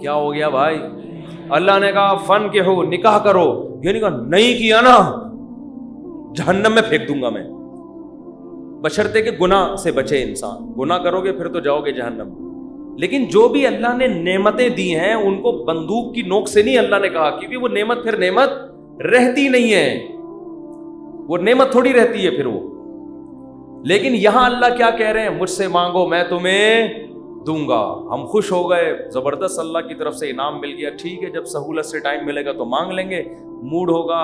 کیا ہو گیا بھائی؟ اللہ نے کہا فن کے ہو نکاح کرو، یہ نہیں کہا نہیں کیا نا جہنم میں پھینک دوں گا میں، بشرطے کہ گناہ سے بچے انسان، گناہ کرو گے پھر تو جاؤ گے جہنم۔ لیکن جو بھی اللہ نے نعمتیں دی ہیں ان کو بندوق کی نوک سے نہیں اللہ نے کہا، کیونکہ وہ نعمت پھر نعمت رہتی نہیں ہے، وہ نعمت تھوڑی رہتی ہے پھر وہ۔ لیکن یہاں اللہ کیا کہہ رہے ہیں؟ مجھ سے مانگو میں تمہیں دوں گا۔ ہم خوش ہو گئے، زبردست اللہ کی طرف سے انعام مل گیا، ٹھیک ہے جب سہولت سے ٹائم ملے گا تو مانگ لیں گے، موڈ ہوگا،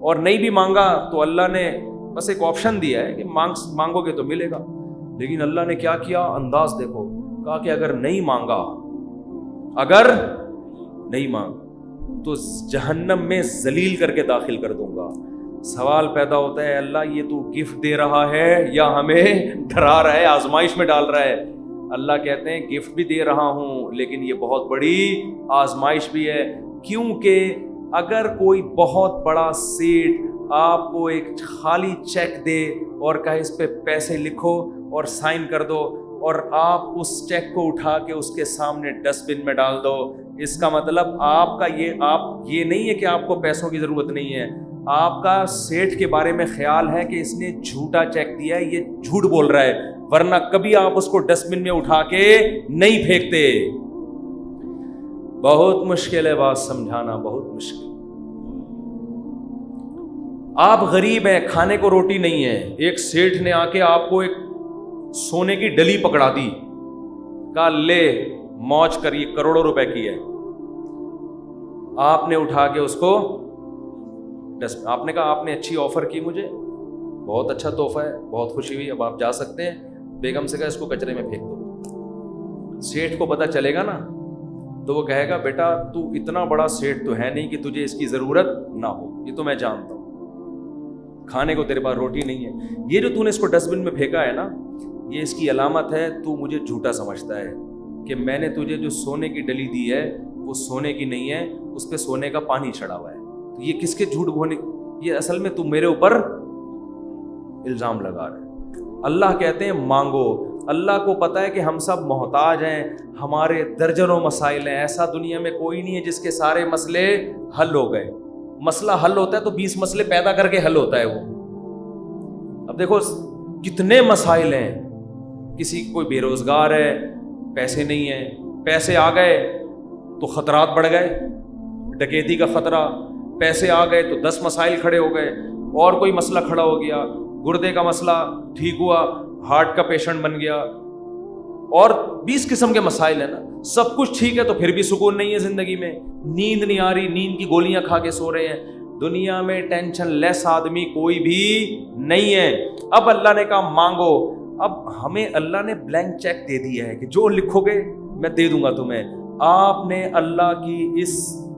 اور نہیں بھی مانگا تو اللہ نے بس ایک آپشن دیا ہے کہ مانگو گے تو ملے گا۔ لیکن اللہ نے کیا کیا؟ انداز دیکھو، کہا کہ اگر نہیں مانگا تو جہنم میں ذلیل کر کے داخل کر دوں گا۔ سوال پیدا ہوتا ہے اللہ یہ تو گفٹ دے رہا ہے یا ہمیں ڈرا رہا ہے، آزمائش میں ڈال رہا ہے؟ اللہ کہتے ہیں گفٹ بھی دے رہا ہوں لیکن یہ بہت بڑی آزمائش بھی ہے، کیونکہ اگر کوئی بہت بڑا سیٹ آپ کو ایک خالی چیک دے اور کہے اس پہ پیسے لکھو اور سائن کر دو، اور آپ اس چیک کو اٹھا کے اس کے سامنے ڈسٹ بن میں ڈال دو، اس کا مطلب آپ کا یہ نہیں ہے کہ آپ کو پیسوں کی ضرورت نہیں ہے، آپ کا سیٹ کے بارے میں خیال ہے کہ اس نے جھوٹا چیک دیا ہے، یہ جھوٹ بول رہا ہے، ورنہ کبھی آپ اس کو ڈسٹ بن میں اٹھا کے نہیں پھینکتے۔ بہت مشکل ہے بات سمجھانا، بہت مشکل۔ آپ غریب ہیں، کھانے کو روٹی نہیں ہے، ایک سیٹھ نے آ کے آپ کو ایک سونے کی ڈلی پکڑا دی، کہا لے موج کر، یہ کروڑوں روپے کی ہے، آپ نے اٹھا کے اس کو آپ نے کہا آپ نے اچھی آفر کی مجھے، بہت اچھا تحفہ ہے، بہت خوشی ہوئی، اب آپ جا سکتے ہیں۔ بیگم سے کہا اس کو کچرے میں پھینک دو۔ سیٹھ کو پتہ چلے گا نا تو وہ کہے گا بیٹا تو اتنا بڑا سیٹھ تو ہے نہیں کہ تجھے اس کی ضرورت نہ ہو، یہ تو میں جانتا ہوں، کھانے کو تیرے پاس روٹی نہیں ہے، یہ جو تو نے اس کو ڈسٹ بن میں پھینکا ہے نا یہ اس کی علامت ہے تو مجھے جھوٹا سمجھتا ہے کہ میں نے تجھے جو سونے کی ڈلی دی ہے وہ سونے کی نہیں ہے، اس پہ سونے کا پانی چڑھا ہوا ہے، تو یہ کس کے جھوٹ بولنے، یہ اصل میں تو میرے اوپر الزام لگا رہا ہے۔ اللہ کہتے ہیں مانگو، اللہ کو پتہ ہے کہ ہم سب محتاج ہیں، ہمارے درجنوں مسائل ہیں، ایسا دنیا میں کوئی نہیں ہے جس کے سارے مسئلے حل ہو گئے، مسئلہ حل ہوتا ہے تو 20 مسئلے پیدا کر کے حل ہوتا ہے وہ۔ اب دیکھو کتنے مسائل ہیں، کسی کوئی بے روزگار ہے، پیسے نہیں ہیں، پیسے آ گئے تو خطرات بڑھ گئے، ڈکیتی کا خطرہ، پیسے آ گئے تو 10 مسائل کھڑے ہو گئے، اور کوئی مسئلہ کھڑا ہو گیا، گردے کا مسئلہ ٹھیک ہوا، ہارٹ کا پیشنٹ بن گیا، اور 20 قسم کے مسائل ہیں نا، سب کچھ ٹھیک ہے تو پھر بھی سکون نہیں ہے زندگی میں، نیند نہیں آ رہی، نیند کی گولیاں کھا کے سو رہے ہیں، دنیا میں ٹینشن لیس آدمی کوئی بھی نہیں ہے۔ اب اللہ نے کہا مانگو، اب ہمیں اللہ نے بلینک چیک دے دیا ہے کہ جو لکھو گے میں دے دوں گا تمہیں۔ آپ نے اللہ کی اس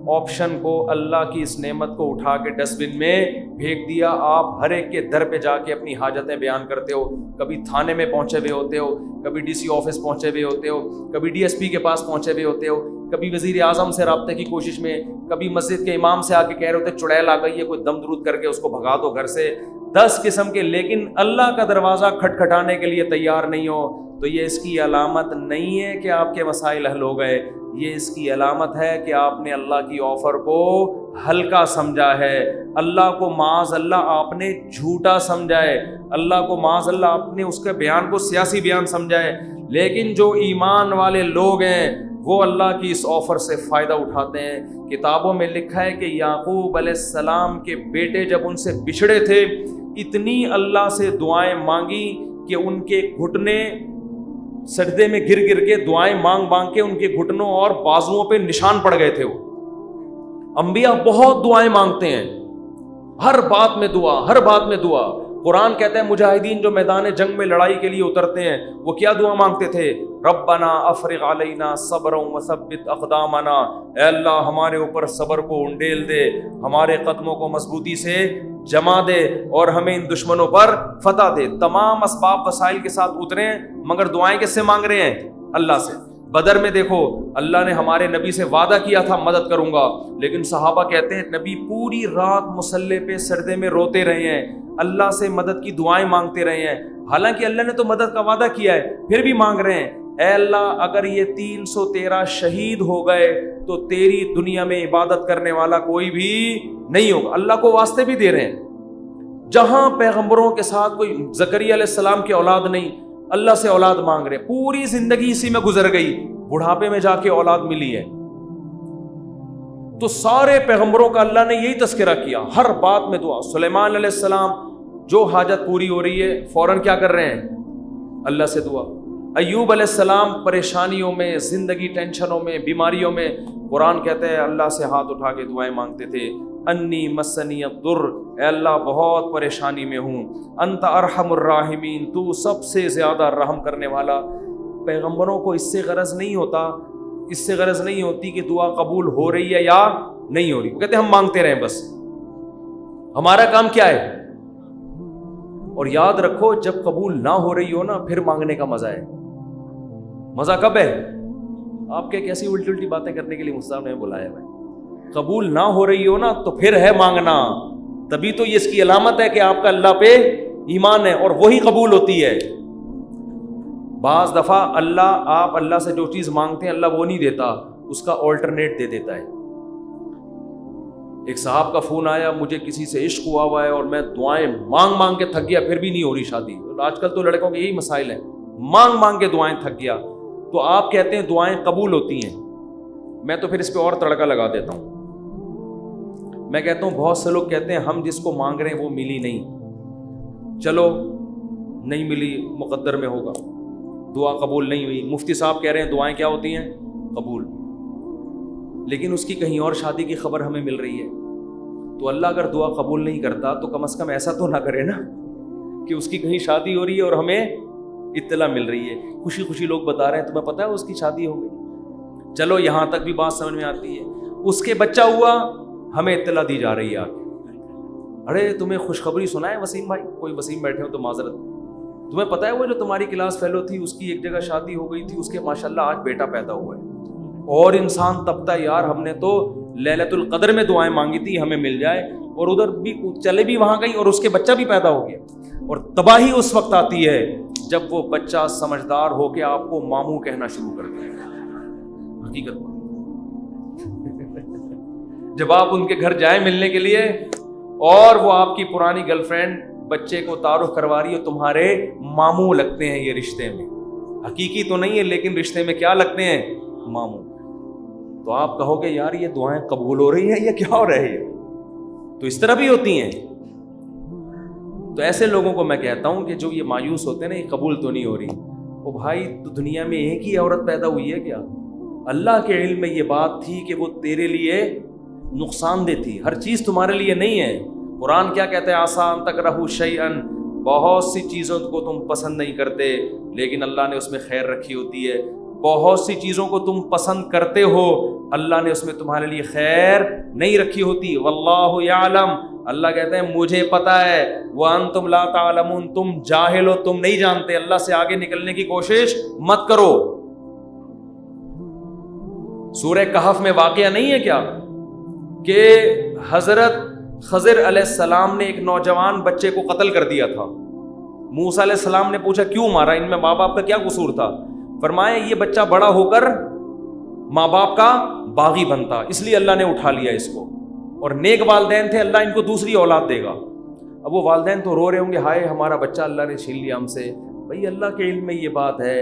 آپشن کو، اللہ کی اس نعمت کو اٹھا کے ڈسٹ بن میں پھینک دیا۔ آپ ہر ایک کے در پہ جا کے اپنی حاجتیں بیان کرتے ہو، کبھی تھانے میں پہنچے ہوئے ہوتے ہو، کبھی ڈی سی آفس پہنچے ہوئے ہوتے ہو، کبھی ڈی ایس پی کے پاس پہنچے ہوئے ہوتے ہو، کبھی وزیر اعظم سے رابطے کی کوشش میں، کبھی مسجد کے امام سے آ کے کہہ رہے ہوتے چڑیل آ گئی ہے، کوئی دم درود کر کے اس کو بھگا دو گھر سے، 10 قسم کے، لیکن اللہ کا دروازہ کھٹکھٹانے کے لیے تیار نہیں ہو تو یہ اس کی علامت نہیں ہے کہ آپ کے مسائل حل ہو گئے، یہ اس کی علامت ہے کہ آپ نے اللہ کی آفر کو ہلکا سمجھا ہے، اللہ کو معاذ اللہ آپ نے جھوٹا سمجھا ہے، اللہ کو معاذ اللہ آپ نے اس کے بیان کو سیاسی بیان سمجھا ہے۔ لیکن جو ایمان والے لوگ ہیں وہ اللہ کی اس آفر سے فائدہ اٹھاتے ہیں۔ کتابوں میں لکھا ہے کہ یعقوب علیہ السلام کے بیٹے جب ان سے بچھڑے تھے، اتنی اللہ سے دعائیں مانگی کہ ان کے گھٹنے سجدے میں گر گر کے دعائیں مانگ مانگ کے ان کے گھٹنوں اور بازوؤں پہ نشان پڑ گئے تھے۔ وہ انبیاء بہت دعائیں مانگتے ہیں، ہر بات میں دعا، ہر بات میں دعا۔ قرآن کہتا ہے مجاہدین جو میدان جنگ میں لڑائی کے لیے اترتے ہیں وہ کیا دعا مانگتے تھے؟ ربنا افرغ علینا صبرا وثبت اقدامنا، اے اللہ ہمارے اوپر صبر کو انڈیل دے، ہمارے قدموں کو مضبوطی سے جما دے اور ہمیں ان دشمنوں پر فتح دے۔ تمام اسباب وسائل کے ساتھ اترے ہیں مگر دعائیں کس سے مانگ رہے ہیں؟ اللہ سے۔ بدر میں دیکھو اللہ نے ہمارے نبی سے وعدہ کیا تھا مدد کروں گا، لیکن صحابہ کہتے ہیں نبی پوری رات مصلے پہ سجدے میں روتے رہے ہیں، اللہ سے مدد کی دعائیں مانگتے رہے ہیں، حالانکہ اللہ نے تو مدد کا وعدہ کیا ہے پھر بھی مانگ رہے ہیں۔ اے اللہ اگر یہ 313 شہید ہو گئے تو تیری دنیا میں عبادت کرنے والا کوئی بھی نہیں ہوگا. اللہ کو واسطے بھی دے رہے ہیں. جہاں پیغمبروں کے ساتھ کوئی زکریا علیہ السلام کی اولاد نہیں, اللہ سے اولاد مانگ رہے, پوری زندگی اسی میں گزر گئی, بڑھاپے میں جا کے اولاد ملی ہے. تو سارے پیغمبروں کا اللہ نے یہی تذکرہ کیا, ہر بات میں دعا. سلیمان علیہ السلام جو حاجت پوری ہو رہی ہے فوراً کیا کر رہے ہیں, اللہ سے دعا. ایوب علیہ السلام پریشانیوں میں, زندگی ٹینشنوں میں, بیماریوں میں, قرآن کہتے ہیں اللہ سے ہاتھ اٹھا کے دعائیں مانگتے تھے. انی مسنی الضر, اے اللہ بہت پریشانی میں ہوں. انت ارحم الراحمین, تو سب سے زیادہ رحم کرنے والا. پیغمبروں کو اس سے غرض نہیں ہوتا, اس سے غرض نہیں ہوتی کہ دعا قبول ہو رہی ہے یا نہیں ہو رہی. وہ کہتے ہیں ہم مانگتے رہیں بس, ہمارا کام کیا ہے. اور یاد رکھو جب قبول نہ ہو رہی ہو نا پھر مانگنے کا مزہ ہے. مزہ کب ہے؟ آپ کے کیسی الٹی الٹی باتیں کرنے کے لیے مصطفیٰ نے بلایا ہے. قبول نہ ہو رہی ہو نا تو پھر ہے مانگنا, تبھی تو یہ اس کی علامت ہے کہ آپ کا اللہ پہ ایمان ہے اور وہی قبول ہوتی ہے. بعض دفعہ آپ اللہ سے جو چیز مانگتے ہیں اللہ وہ نہیں دیتا, اس کا آلٹرنیٹ دے دیتا ہے. ایک صاحب کا فون آیا, مجھے کسی سے عشق ہوا ہے اور میں دعائیں مانگ مانگ کے تھک گیا پھر بھی نہیں ہو رہی شادی. آج کل تو لڑکوں کے یہی مسائل ہیں, مانگ مانگ کے دعائیں تھک گیا. تو آپ کہتے ہیں دعائیں قبول ہوتی ہیں, میں تو پھر اس پہ اور تڑکا لگا دیتا ہوں. میں کہتا ہوں بہت سے لوگ کہتے ہیں ہم جس کو مانگ رہے ہیں وہ ملی نہیں, چلو نہیں ملی مقدر میں ہوگا, دعا قبول نہیں ہوئی. مفتی صاحب کہہ رہے ہیں دعائیں کیا ہوتی ہیں, قبول. لیکن اس کی کہیں اور شادی کی خبر ہمیں مل رہی ہے. تو اللہ اگر دعا قبول نہیں کرتا تو کم از کم ایسا تو نہ کرے نا کہ اس کی کہیں شادی ہو رہی ہے اور ہمیں اطلاع مل رہی ہے. خوشی خوشی لوگ بتا رہے ہیں تمہیں پتہ ہے اس کی شادی ہو گئی, چلو یہاں تک بھی بات سمجھ میں آتی ہے. اس کے بچہ ہوا, ہمیں اطلاع دی جا رہی ہے آگے. ارے تمہیں خوشخبری سنا ہے وسیم بھائی, کوئی وسیم بیٹھے ہو تو معذرت, تمہیں پتہ ہے وہ جو تمہاری کلاس فیلو تھی اس کی ایک جگہ شادی ہو گئی تھی, اس کے ماشاءاللہ آج بیٹا پیدا ہوا ہے. اور انسان تبتا یار ہم نے تو لیلۃ القدر میں دعائیں مانگی تھی ہمیں مل جائے, اور ادھر بھی چلے بھی وہاں گئی اور اس کے بچہ بھی پیدا ہو گیا. اور تباہی اس وقت آتی ہے جب وہ بچہ سمجھدار ہو کے آپ کو ماموں کہنا شروع کر دے. حقیقت جب آپ ان کے گھر جائیں ملنے کے لیے اور وہ آپ کی پرانی گرل فرینڈ بچے کو تعارف کروا رہی ہے, تمہارے ماموں لگتے ہیں یہ رشتے میں, حقیقی تو نہیں ہے لیکن رشتے میں کیا لگتے ہیں, ماموں. تو آپ کہو گے یار یہ دعائیں قبول ہو رہی ہیں یا کیا ہو رہی ہے. تو اس طرح بھی ہوتی ہیں. تو ایسے لوگوں کو میں کہتا ہوں کہ جو یہ مایوس ہوتے ہیں نا یہ قبول تو نہیں ہو رہی, وہ بھائی تو دنیا میں ایک ہی عورت پیدا ہوئی ہے کیا؟ اللہ کے علم میں یہ بات تھی کہ وہ تیرے لیے نقصان دہ تھی, ہر چیز تمہارے لیے نہیں ہے. قرآن کیا کہتے ہیں, آسان تکرہوا شیئا, بہت سی چیزوں کو تم پسند نہیں کرتے لیکن اللہ نے اس میں خیر رکھی ہوتی ہے. بہت سی چیزوں کو تم پسند کرتے ہو اللہ نے اس میں تمہارے لیے خیر نہیں رکھی ہوتی. واللہ یعلم, اللہ کہتے ہیں مجھے پتہ ہے, وانتم لا تعلمون, تم جاہل ہو, تم نہیں جانتے. اللہ سے آگے نکلنے کی کوشش مت کرو. سورہ کہف میں واقعہ نہیں ہے کیا کہ حضرت خضر علیہ السلام نے ایک نوجوان بچے کو قتل کر دیا تھا. موسیٰ علیہ السلام نے پوچھا کیوں مارا, ان میں ماں باپ کا کیا قصور تھا؟ فرمایا یہ بچہ بڑا ہو کر ماں باپ کا باغی بنتا, اس لیے اللہ نے اٹھا لیا اس کو, اور نیک والدین تھے اللہ ان کو دوسری اولاد دے گا. اب وہ والدین تو رو رہے ہوں گے ہائے ہمارا بچہ اللہ نے چھین لیا ہم سے. بھئی اللہ کے علم میں یہ بات ہے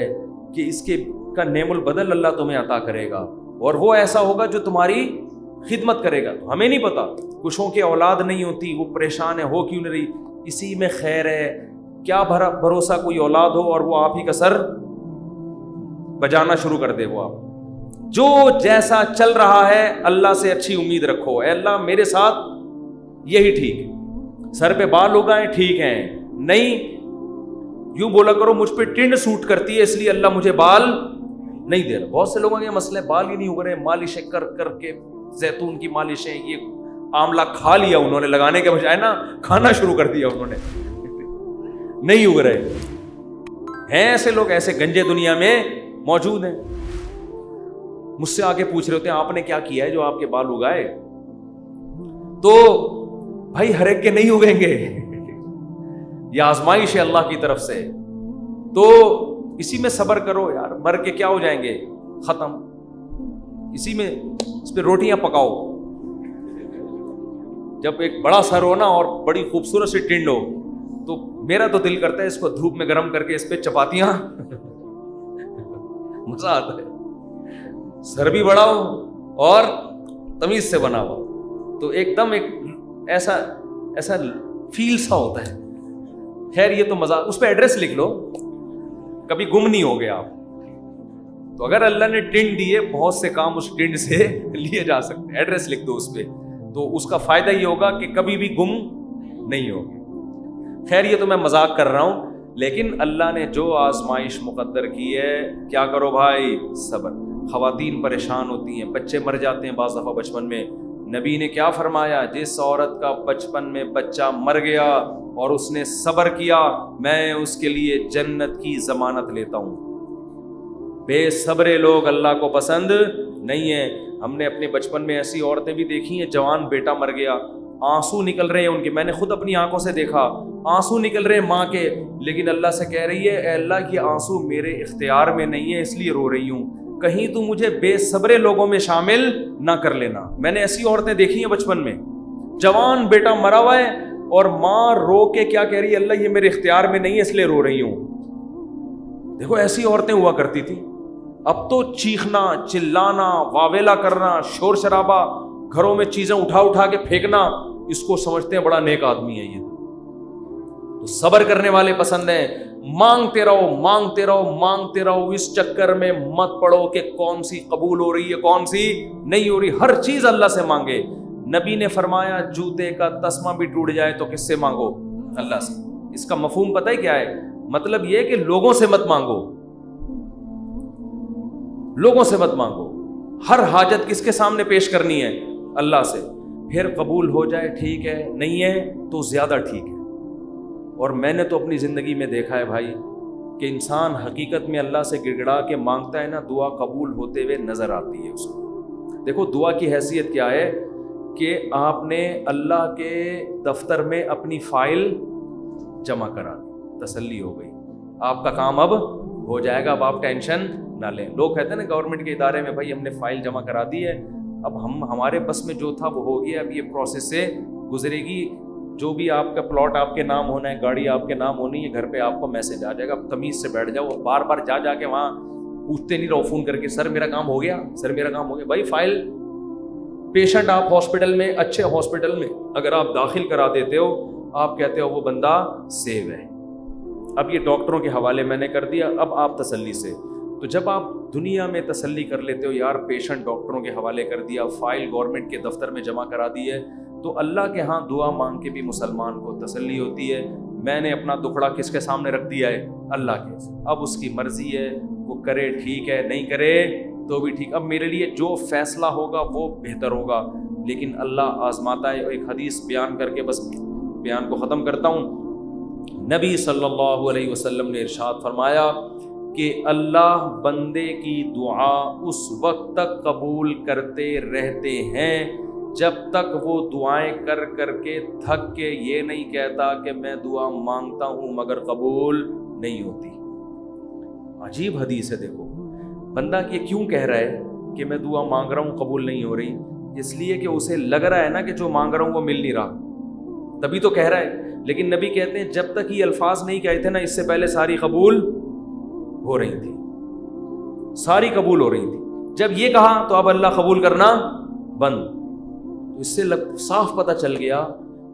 کہ اس کے کا نعم البدل اللہ تمہیں عطا کرے گا, اور وہ ایسا ہوگا جو تمہاری خدمت کرے گا. تو ہمیں نہیں پتا, کچھوں کے اولاد نہیں ہوتی وہ پریشان ہے, ہو کیوں نہیں رہی, اسی میں خیر ہے. کیا بھروسہ کوئی اولاد ہو اور وہ آپ ہی کا سر بجانا شروع کر دے. وہ آپ جو جیسا چل رہا ہے اللہ سے اچھی امید رکھو, اے اللہ میرے ساتھ یہی ٹھیک, سر پہ بال اگائیں ٹھیک ہیں, نہیں یوں بولا کرو مجھ پہ ٹنڈ سوٹ کرتی ہے اس لیے اللہ مجھے بال نہیں دے رہا. بہت سے لوگوں کے مسئلے بال ہی نہیں اگ رہے, مالشیں کر کر کے, زیتون کی مالشیں, یہ آملہ کھا لیا انہوں نے, لگانے کے بجائے نا کھانا شروع کر دیا انہوں نے, نہیں اگ رہے ہیں. ایسے لوگ ایسے گنجے دنیا میں موجود ہیں. مجھ سے آگے پوچھ رہے ہوتے ہیں آپ نے کیا کیا ہے جو آپ کے بال اگائے؟ تو بھائی ہر ایک کے نہیں اگیں گے, یہ آزمائش ہے اللہ کی طرف سے. تو اسی میں صبر کرو یار, مر کے کیا ہو جائیں گے, ختم, اسی میں اس پہ روٹیاں پکاؤ. جب ایک بڑا سر ہو نا اور بڑی خوبصورت سی ٹنڈ ہو تو میرا تو دل کرتا ہے اس کو دھوپ میں گرم کر کے اس پہ چپاتیاں مزہ آتا ہے. سر بھی بڑا ہو اور تمیز سے بنا ہو تو ایک دم ایک ایسا فیل سا ہوتا ہے. خیر یہ تو مزہ, اس پہ ایڈریس لکھ لو, کبھی گم نہیں ہو گیا آپ. تو اگر اللہ نے ٹنڈ دی ہے, بہت سے کام اس ٹنڈ سے لیے جا سکتے ہیں. ایڈریس لکھ دو اس پہ, تو اس کا فائدہ یہ ہوگا کہ کبھی بھی گم نہیں ہوگی. خیر یہ تو میں مذاق کر رہا ہوں, لیکن اللہ نے جو آزمائش مقدر کی ہے, کیا کرو بھائی, صبر. خواتین پریشان ہوتی ہیں, بچے مر جاتے ہیں بعض دفعہ بچپن میں. نبی نے کیا فرمایا, جس عورت کا بچپن میں بچہ مر گیا اور اس نے صبر کیا, میں اس کے لیے جنت کی ضمانت لیتا ہوں. بے صبرے لوگ اللہ کو پسند نہیں ہیں. ہم نے اپنے بچپن میں ایسی عورتیں بھی دیکھی ہیں, جوان بیٹا مر گیا, آنسو نکل رہے ہیں ان کے, میں نے خود اپنی آنکھوں سے دیکھا, آنسو نکل رہے ہیں ماں کے, لیکن اللہ سے کہہ رہی ہے, اے اللہ یہ آنسو میرے اختیار میں نہیں ہے اس لیے رو رہی ہوں, کہیں تو مجھے بے صبرے لوگوں میں شامل نہ کر لینا. میں نے ایسی عورتیں دیکھی ہیں بچپن میں, جوان بیٹا مرا ہوا ہے اور ماں رو کے کیا کہہ رہی ہے, اللہ یہ میرے اختیار میں نہیں ہے اس لیے رو رہی ہوں. دیکھو ایسی عورتیں ہوا کرتی تھی. اب تو چیخنا, چلانا, واویلا کرنا, شور شرابہ, گھروں میں چیزیں اٹھا کے پھینکنا, اس کو سمجھتے ہیں بڑا نیک آدمی ہے یہ. تو صبر کرنے والے پسند ہیں. مانگتے رہو, اس چکر میں مت پڑو کہ کون سی قبول ہو رہی ہے کون سی نہیں ہو رہی. ہر چیز اللہ سے مانگے. نبی نے فرمایا جوتے کا تسمہ بھی ٹوٹ جائے تو کس سے مانگو, اللہ سے. اس کا مفہوم پتہ ہے کیا ہے, مطلب یہ کہ لوگوں سے مت مانگو, لوگوں سے مت مانگو. ہر حاجت کس کے سامنے پیش کرنی ہے, اللہ سے. پھر قبول ہو جائے ٹھیک ہے, نہیں ہے تو زیادہ ٹھیک ہے. اور میں نے تو اپنی زندگی میں دیکھا ہے بھائی کہ انسان حقیقت میں اللہ سے گڑ گڑا کے مانگتا ہے نا, دعا قبول ہوتے ہوئے نظر آتی ہے اس کو. دیکھو دعا کی حیثیت کیا ہے کہ آپ نے اللہ کے دفتر میں اپنی فائل جمع کرا دی, تسلی ہو گئی, آپ کا کام اب ہو جائے گا, اب آپ ٹینشن نہ لیں. لوگ کہتے ہیں نا گورنمنٹ کے ادارے میں, بھائی ہم نے فائل جمع کرا دی ہے, اب ہمارے بس میں جو تھا وہ ہو گیا, اب یہ پروسیس سے گزرے گی, جو بھی آپ کا پلاٹ آپ کے نام ہونا ہے, گاڑی آپ کے نام ہونی ہے, گھر پہ آپ کو میسج آ جائے گا. اب تمیز سے بیٹھ جاؤ, بار بار جا کے وہاں پوچھتے نہیں رہو فون کر کے, سر میرا کام ہو گیا, سر میرا کام ہو گیا. بھائی فائل, پیشنٹ آپ ہاسپٹل میں, اچھے ہاسپٹل میں اگر آپ داخل کرا دیتے ہو, آپ کہتے ہو وہ بندہ سیو ہے, اب یہ ڈاکٹروں کے حوالے میں نے کر دیا, اب آپ تسلی سے. تو جب آپ دنیا میں تسلی کر لیتے ہو یار پیشنٹ ڈاکٹروں کے حوالے کر دیا, فائل گورنمنٹ کے دفتر میں جمع کرا دی ہے, تو اللہ کے ہاں دعا مانگ کے بھی مسلمان کو تسلی ہوتی ہے. میں نے اپنا دکھڑا کس کے سامنے رکھ دیا ہے, اللہ کے. اب اس کی مرضی ہے, وہ کرے ٹھیک ہے, نہیں کرے تو بھی ٹھیک. اب میرے لیے جو فیصلہ ہوگا وہ بہتر ہوگا, لیکن اللہ آزماتا ہے. ایک حدیث بیان کر کے بس بیان کو ختم کرتا ہوں. نبی صلی اللہ علیہ وسلم نے ارشاد فرمایا کہ اللہ بندے کی دعا اس وقت تک قبول کرتے رہتے ہیں جب تک وہ دعائیں کر کر کے تھک کے یہ نہیں کہتا کہ میں دعا مانگتا ہوں مگر قبول نہیں ہوتی. عجیب حدیث ہے. دیکھو بندہ یہ کیوں کہہ رہا ہے کہ میں دعا مانگ رہا ہوں قبول نہیں ہو رہی, اس لیے کہ اسے لگ رہا ہے نا کہ جو مانگ رہا ہوں وہ مل نہیں رہا, تبھی تو کہہ رہا ہے. لیکن نبی کہتے ہیں جب تک یہ الفاظ نہیں کہے تھے نا, اس سے پہلے ساری قبول ہو رہی تھی, ساری قبول ہو رہی تھی. جب یہ کہا تو اب اللہ قبول کرنا بند. تو اس سے صاف پتہ چل گیا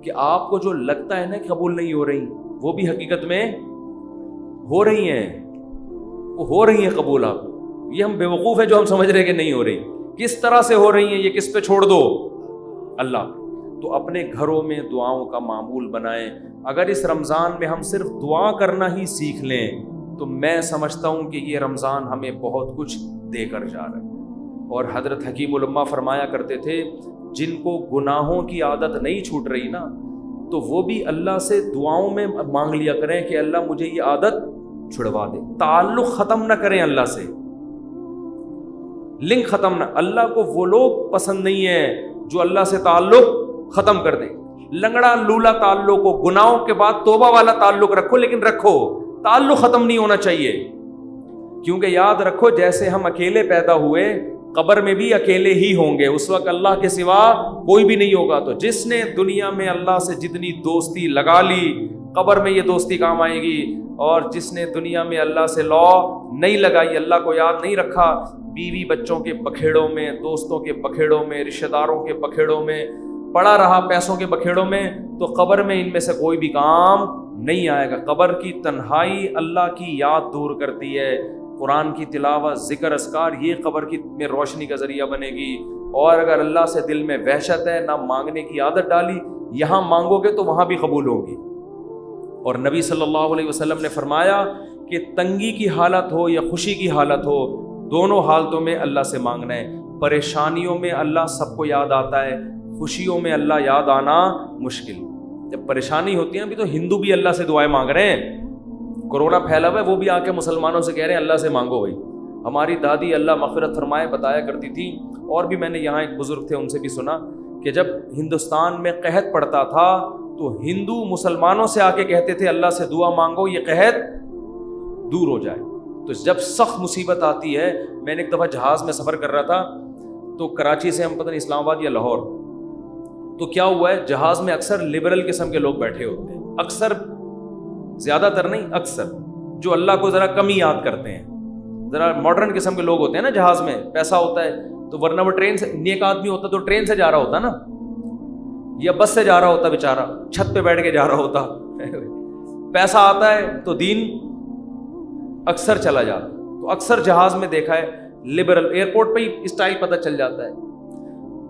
کہ آپ کو جو لگتا ہے نا کہ قبول نہیں ہو رہی, وہ بھی حقیقت میں ہو رہی ہیں, وہ ہو رہی ہیں قبول. آپ یہ ہم بیوقوف ہیں جو ہم سمجھ رہے کہ نہیں ہو رہی. کس طرح سے ہو رہی ہیں, یہ کس پہ چھوڑ دو, اللہ. تو اپنے گھروں میں دعاؤں کا معمول بنائیں. اگر اس رمضان میں ہم صرف دعا کرنا ہی سیکھ لیں تو میں سمجھتا ہوں کہ یہ رمضان ہمیں بہت کچھ دے کر جا رہا ہے. اور حضرت حکیم الامہ فرمایا کرتے تھے جن کو گناہوں کی عادت نہیں چھوٹ رہی نا, تو وہ بھی اللہ سے دعاؤں میں مانگ لیا کریں کہ اللہ مجھے یہ عادت چھڑوا دے. تعلق ختم نہ کریں اللہ سے, لنک ختم نہ. اللہ کو وہ لوگ پسند نہیں ہیں جو اللہ سے تعلق ختم کر دیں. لنگڑا لولا تعلق ہو, گناہوں کے بعد توبہ والا تعلق رکھو, لیکن رکھو, تعلق ختم نہیں ہونا چاہیے. کیونکہ یاد رکھو جیسے ہم اکیلے پیدا ہوئے قبر میں بھی اکیلے ہی ہوں گے, اس وقت اللہ کے سوا کوئی بھی نہیں ہوگا. تو جس نے دنیا میں اللہ سے جتنی دوستی لگا لی قبر میں یہ دوستی کام آئے گی, اور جس نے دنیا میں اللہ سے لا نہیں لگائی, اللہ کو یاد نہیں رکھا, بیوی بچوں کے بکھیڑوں میں, دوستوں کے بکھیڑوں میں, رشتہ داروں کے بکھیڑوں میں پڑا رہا, پیسوں کے بکھیڑوں میں, تو قبر میں ان میں سے کوئی بھی کام نہیں آئے گا. قبر کی تنہائی اللہ کی یاد دور کرتی ہے. قرآن کی تلاوت, ذکر, اذکار, یہ قبر کی میں روشنی کا ذریعہ بنے گی. اور اگر اللہ سے دل میں وحشت ہے, نہ مانگنے کی عادت ڈالی, یہاں مانگو گے تو وہاں بھی قبول ہوگی. اور نبی صلی اللہ علیہ وسلم نے فرمایا کہ تنگی کی حالت ہو یا خوشی کی حالت ہو, دونوں حالتوں میں اللہ سے مانگنا ہے. پریشانیوں میں اللہ سب کو یاد آتا ہے, خوشیوں میں اللہ یاد آنا مشکل. جب پریشانی ہوتی ہے نا, بھی تو ہندو بھی اللہ سے دعائیں مانگ رہے ہیں. کورونا پھیلا ہوا ہے, وہ بھی آ کے مسلمانوں سے کہہ رہے ہیں اللہ سے مانگو بھائی. ہماری دادی اللہ مغفرت فرمائے بتایا کرتی تھی, اور بھی میں نے یہاں ایک بزرگ تھے ان سے بھی سنا, کہ جب ہندوستان میں قحط پڑتا تھا تو ہندو مسلمانوں سے آ کے کہتے تھے اللہ سے دعا مانگو یہ قحط دور ہو جائے. تو جب سخت مصیبت آتی ہے, میں نے ایک دفعہ جہاز میں سفر کر رہا تھا, تو کراچی سے ہم پتہ نہیں اسلام آباد یا لاہور, تو کیا ہوا ہے جہاز میں اکثر لبرل قسم کے لوگ بیٹھے ہوتے ہیں, اکثر, زیادہ تر نہیں, اکثر جو اللہ کو ذرا کم ہی یاد کرتے ہیں, ذرا ماڈرن قسم کے لوگ ہوتے ہیں نا جہاز میں, پیسہ ہوتا ہے تو, ورنہ وہ ٹرین سے, نیک آدمی ہوتا تو ٹرین سے جا رہا ہوتا نا, یا بس سے جا رہا ہوتا بیچارہ, چھت پہ بیٹھ کے جا رہا ہوتا. پیسہ آتا ہے تو دین اکثر چلا جاتا. تو اکثر جہاز میں دیکھا ہے لبرل, ایئرپورٹ پہ ہی اسٹائل پتہ چل جاتا ہے.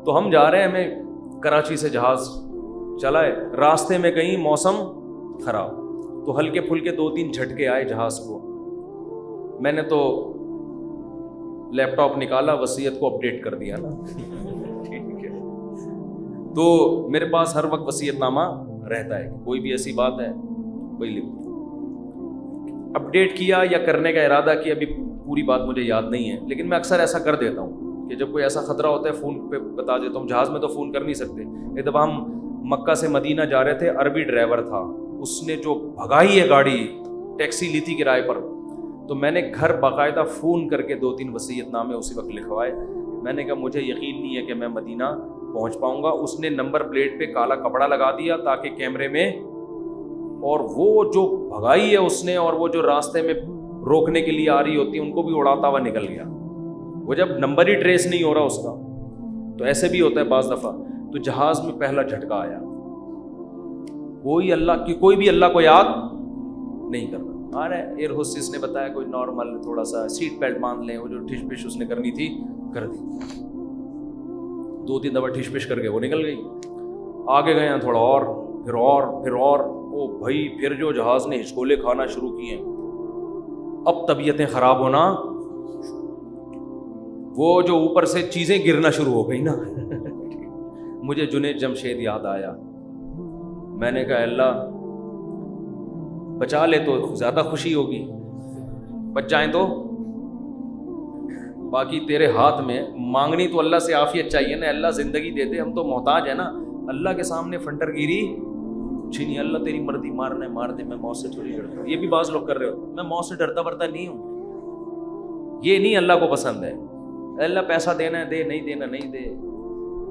تو ہم جا رہے ہیں, ہمیں کراچی سے جہاز چلا ہے, راستے میں کہیں موسم خراب, تو ہلکے پھلکے 2-3 جھٹکے آئے جہاز کو. میں نے تو لیپ ٹاپ نکالا, وصیت کو اپڈیٹ کر دیا نا. ٹھیک ہے, تو میرے پاس ہر وقت وصیت نامہ رہتا ہے, کوئی بھی ایسی بات ہے کوئی لکھ, اپڈیٹ کیا یا کرنے کا ارادہ کیا, ابھی پوری بات مجھے یاد نہیں ہے, لیکن میں اکثر ایسا کر دیتا ہوں کہ جب کوئی ایسا خطرہ ہوتا ہے فون پہ بتا دیتا ہوں. جہاز میں تو فون کر نہیں سکتے. ایک دفعہ ہم مکہ سے مدینہ جا رہے تھے, عربی ڈرائیور تھا, اس نے جو بھگائی ہے گاڑی, ٹیکسی لی تھی کرائے پر, تو میں نے گھر باقاعدہ فون کر کے 2-3 وصیت نامے اسی وقت لکھوائے. میں نے کہا مجھے یقین نہیں ہے کہ میں مدینہ پہنچ پاؤں گا. اس نے نمبر پلیٹ پہ کالا کپڑا لگا دیا تاکہ کیمرے میں, اور وہ جو بھگائی ہے اس نے, اور وہ جو راستے میں روکنے کے لیے آ رہی ہوتی ہے ان کو بھی اڑاتا ہوا نکل گیا. وہ جب نمبر ہی ٹریس نہیں ہو رہا اس کا, تو ایسے بھی ہوتا ہے بعض دفعہ. تو جہاز میں پہلا جھٹکا آیا, کوئی اللہ کی, کوئی بھی اللہ کو یاد نہیں کرتا. آ رہا ہے, ایئر ہوسٹس نے بتایا کوئی نارمل تھوڑا سا سیٹ بیلٹ باندھ لیں, وہ جو ٹھش پش اس نے کرنی تھی کر دی. 2-3 دفعہ ٹھش پش کر کے وہ نکل گئی. آگے گئے ہیں تھوڑا اور, پھر اور, پھر اور, او بھائی پھر جو جہاز نے ہچکولے کھانا شروع کیے, اب طبیعتیں خراب ہونا, وہ جو اوپر سے چیزیں گرنا شروع ہو گئی نا. مجھے جنید جمشید یاد آیا. میں نے کہا اللہ بچا لے تو زیادہ خوشی ہوگی, بچ جائیں تو باقی تیرے ہاتھ میں. مانگنی تو اللہ سے عافیت چاہیے نا, اللہ زندگی دے دے, ہم تو محتاج ہیں نا. اللہ کے سامنے فنٹر گیری اچھی نہیں. اللہ تیری مرضی, مارنا ہے مار دے, میں موت سے تھوڑی ڈرتا. یہ بھی بعض لوگ کر رہے ہو, میں موت سے ڈرتا ورتا نہیں ہوں. یہ نہیں اللہ کو پسند ہے. اللہ پیسہ دینا ہے دے, نہیں دینا نہیں دے.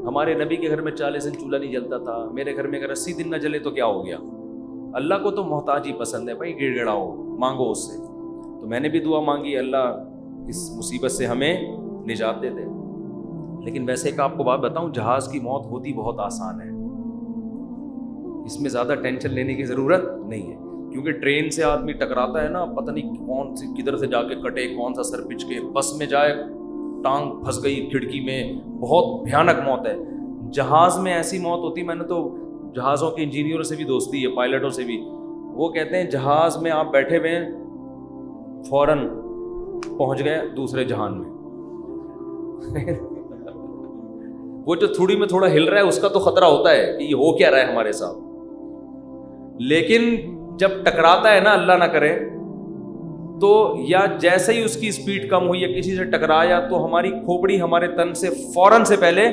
ہمارے نبی کے گھر میں 40 دن چولہا نہیں جلتا تھا, میرے گھر میں اگر 80 دن نہ جلے تو کیا ہو گیا. اللہ کو تو محتاجی پسند ہے بھائی, گڑ گڑاؤ, مانگو اس سے. تو میں نے بھی دعا مانگی, اللہ اس مصیبت سے ہمیں نجات دے دے. لیکن ویسے ایک آپ کو بات بتاؤں, جہاز کی موت ہوتی بہت آسان ہے, اس میں زیادہ ٹینشن لینے کی ضرورت نہیں ہے. کیونکہ ٹرین سے آدمی ٹکراتا ہے نا, پتہ نہیں کون سی کدھر سے جا کے کٹے, کون سا سر پچ کے. بس میں جائے ٹانگ پھنس گئی کھڑکی میں, بہت بھیانک موت ہے. جہاز میں ایسی موت ہوتی, میں نے تو جہازوں کے انجینئروں سے بھی دوستی ہے, پائلٹوں سے بھی, وہ کہتے ہیں جہاز میں آپ بیٹھے ہوئے ہیں, فوراً پہنچ گئے دوسرے جہان میں. وہ جو تھوڑی میں تھوڑا ہل رہا ہے اس کا تو خطرہ ہوتا ہے کہ یہ ہو کیا رہا ہے ہمارے ساتھ, لیکن جب ٹکراتا ہے نا, اللہ نہ کرے, تو یا جیسے ہی اس کی اسپیڈ کم ہوئی یا کسی سے ٹکرایا تو ہماری کھوپڑی ہمارے تن سے فوراً سے پہلے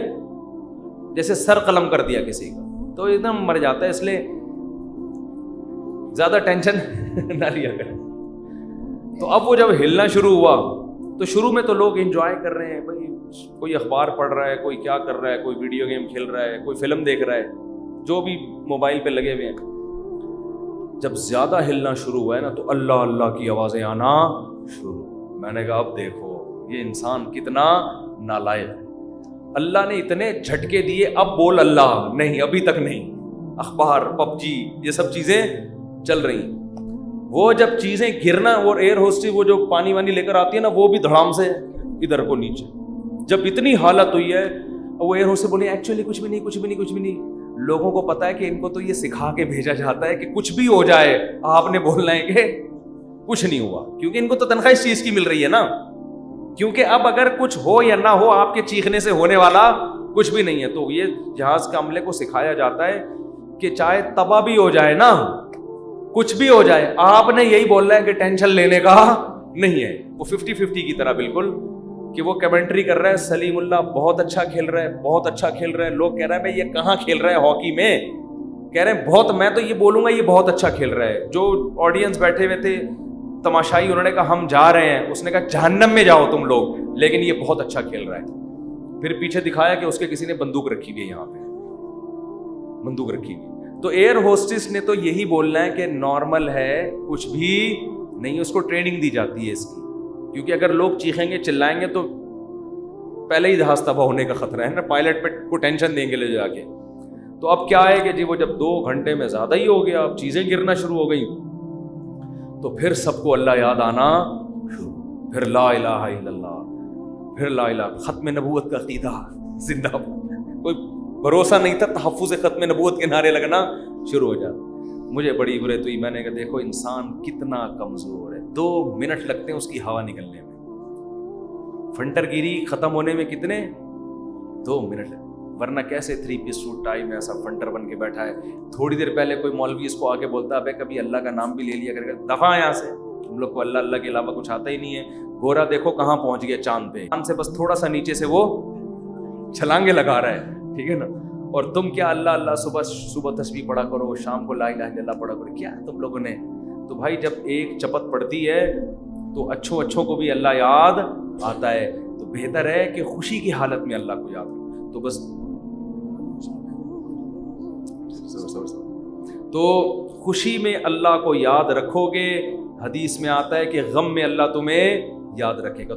جیسے سر قلم کر دیا کسی کا, تو ایک دم مر جاتا ہے. اس لیے زیادہ ٹینشن نہ لیا کریں. تو اب وہ جب ہلنا شروع ہوا تو شروع میں تو لوگ انجوائے کر رہے ہیں بھائی, کوئی اخبار پڑھ رہا ہے, کوئی کیا کر رہا ہے, کوئی ویڈیو گیم کھیل رہا ہے, کوئی فلم دیکھ رہا ہے, جو بھی موبائل پہ لگے ہوئے ہیں. جب زیادہ ہلنا شروع ہوا ہے نا تو اللہ اللہ کی آوازیں آنا شروع. میں نے کہا اب دیکھو یہ انسان کتنا نالائق ہے. اللہ نے اتنے جھٹکے دیے, اب بول اللہ نہیں, ابھی تک نہیں. اخبار, پب جی, یہ سب چیزیں چل رہی ہیں. وہ جب چیزیں گرنا, وہ ایئر ہوسٹس وہ جو پانی وانی لے کر آتی ہے نا, وہ بھی دھڑام سے ادھر کو نیچے. جب اتنی حالت ہوئی ہے, وہ ایئر ہوسٹس بولے ایکچولی کچھ بھی نہیں, کچھ بھی نہیں, کچھ بھی نہیں. لوگوں کو پتا ہے کہ ان کو تو یہ سکھا کے بھیجا جاتا ہے کہ کچھ بھی ہو جائے آپ نے بولنا ہے کہ کچھ نہیں ہوا, کیونکہ ان کو تو تنخواہ اس چیز کی مل رہی ہے نا. کیونکہ اب اگر کچھ ہو یا نہ ہو, آپ کے چیخنے سے ہونے والا کچھ بھی نہیں ہے. تو یہ جہاز کے عملے کو سکھایا جاتا ہے کہ چاہے تباہ بھی ہو جائے نا, کچھ بھی ہو جائے, آپ نے یہی بولنا ہے کہ ٹینشن لینے کا نہیں ہے. وہ 50-50 کی طرح بالکل, کہ وہ کمنٹری کر رہا ہے سلیم اللہ بہت اچھا کھیل رہا ہے, بہت اچھا کھیل رہا ہے. لوگ کہہ رہے ہیں بھائی یہ کہاں کھیل رہا ہے ہاکی میں, کہہ رہے ہیں بہت, میں تو یہ بولوں گا یہ بہت اچھا کھیل رہا ہے. جو آڈینس بیٹھے ہوئے تھے تماشائی, انہوں نے کہا ہم جا رہے ہیں, اس نے کہا جہنم میں جاؤ تم لوگ, لیکن یہ بہت اچھا کھیل رہا ہے. پھر پیچھے دکھایا کہ اس کے کسی نے بندوق رکھی ہوئی ہے, یہاں پہ بندوق رکھی ہوئی. تو ایئر ہوسٹس نے تو یہی بولنا ہے کہ نارمل ہے, کچھ بھی نہیں. اس کو ٹریننگ دی جاتی ہے اس کی, کیونکہ اگر لوگ چیخیں گے چلائیں گے تو پہلے ہی جہاز تباہ ہونے کا خطرہ ہے نا, پائلٹ پہ کو ٹینشن دیں گے لے جا کے. تو اب کیا ہے کہ جی وہ جب 2 گھنٹے میں زیادہ ہی ہو گیا, اب چیزیں گرنا شروع ہو گئی, تو پھر سب کو اللہ یاد آنا شروع. پھر لا الہ الا اللہ, پھر لا الہ, ختم نبوت کا عقیدہ زندہ باد. کوئی بھروسہ نہیں تھا, تحفظ ختم نبوت کے نعرے لگنا شروع ہو جاتا. مجھے بڑی برے تو میں نے کہا دیکھو انسان کتنا کمزور ہے, 2 منٹ لگتے ہیں اس کی ہوا نکلنے میں. فنٹر گیری ختم ہونے میں کتنے 2 منٹ, ورنہ کیسے 3 پیس سوٹ ٹائی میں ایسا فنٹر بن کے بیٹھا ہے. تھوڑی دیر پہلے کوئی مولوی اس کو آ کے بولتا ہے کبھی اللہ کا نام بھی لے لیا کرے, دفعہ یہاں سے, تم لوگ کو اللہ اللہ کے علاوہ کچھ آتا ہی نہیں ہے. گورا دیکھو کہاں پہنچ گیا چاند پہ, چاند سے بس تھوڑا سا نیچے سے وہ چھلانگے لگا رہا ہے, ٹھیک ہے نا. اور تم کیا اللہ اللہ صبح تسبیح پڑھا کرو, شام کو لا الہ الا اللہ پڑھا کرو, کیا تم لوگوں نے. تو بھائی جب ایک چپت پڑتی ہے تو اچھوں کو بھی اللہ یاد آتا ہے. تو بہتر ہے کہ خوشی کی حالت میں اللہ کو یاد کرو. تو بس تو خوشی میں اللہ کو یاد رکھو گے. حدیث میں آتا ہے کہ غم میں اللہ تمہیں یاد رکھے گا.